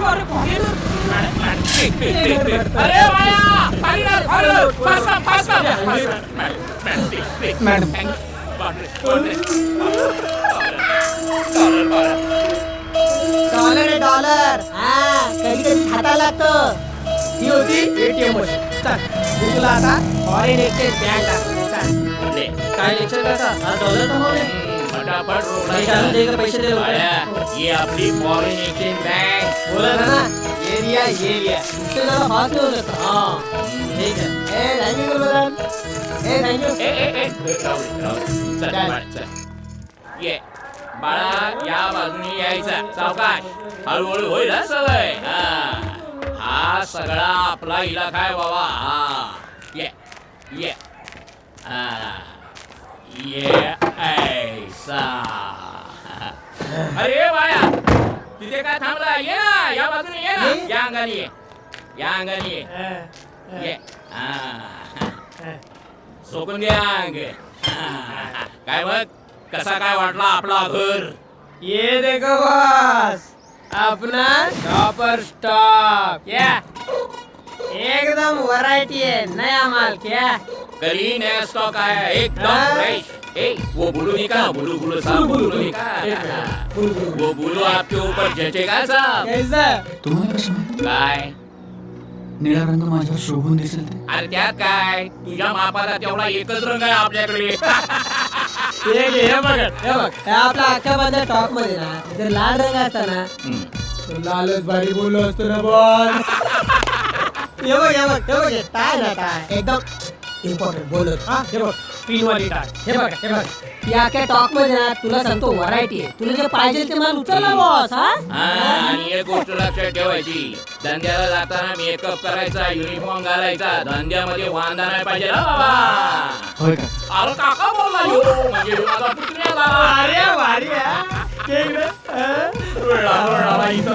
अरे madam dollar आहे dollar. हा कधी कधी खाता लागतं. ही होती एटीएम मशीन. चल मी तुला आता फॉरेन एक्सचेंज बँक काय लेक्चर करता. हा डॉलर कमवले फटाफट पैसे दे. ये आपली फॉरेन एक्सचेंज बँक. बोला ना ये लिया इससे ज़्यादा फास्ट नहीं हो सकता. हाँ ठीक है. Thank you Gurudan. Thank you. चल ये बाळा या बाजूने यायचं. सावकाश हळूहळू होईल ना सवय. हा सगळा आपला इलाका आहे बाबा. ये ये ये ऐसा. अरे बाया तिथे काय थांबला. ये ना या बाजूने ये ना. या अंगाने ये या अंगाने ये. सोकून घ्या अंग. काय बघ कसा काय वाटला आपला घर. ये देखो बॉस अपना टॉपर स्टॉक. क्या एकदम वैरायटी है. नया माल. क्या करी नया स्टॉक आहे एकदम फ्रेश. वो बुलू नहीं का बुलू साहब बुलू नहीं का. वो बुलू आपके ऊपर जचेगा साहब. कैसा तुम्हाला कसं माहित? काय निळा रंग माझ्यावर शोभून दिसेल ते. अरे त्यात काय तुझ्या मापाला तेवढा एकच रंग आहे आपल्याकडे. हे बघ हे आपला अख्ख्या बंद टॉप मध्ये ना जर लाल रंग असता ना तो लालच भारी बोललो असतो ना बॉस. हे बघ टाय ना टाय एकदम इम्पॉर्टंट बोलत. हे बघ स्क्रीन वाली टाय. हे बघ या अख्ख्या टॉप मध्ये ना तुला सांगतो व्हरायटी आहे. तुला जे पाहिजे ते माल उचलला बॉस. आणि एक गोष्ट लक्षात ठेवायची. धंद्याला जाताना मेकअप करायचा युनिफॉर्म घालायचा. धंद्यामध्ये वांदा नाही पाहिजे ना बाबा. होय का? अरे काका बोलला यो म्हणजे माझा पुतण्या झाला. अरे भारी वेळा इथं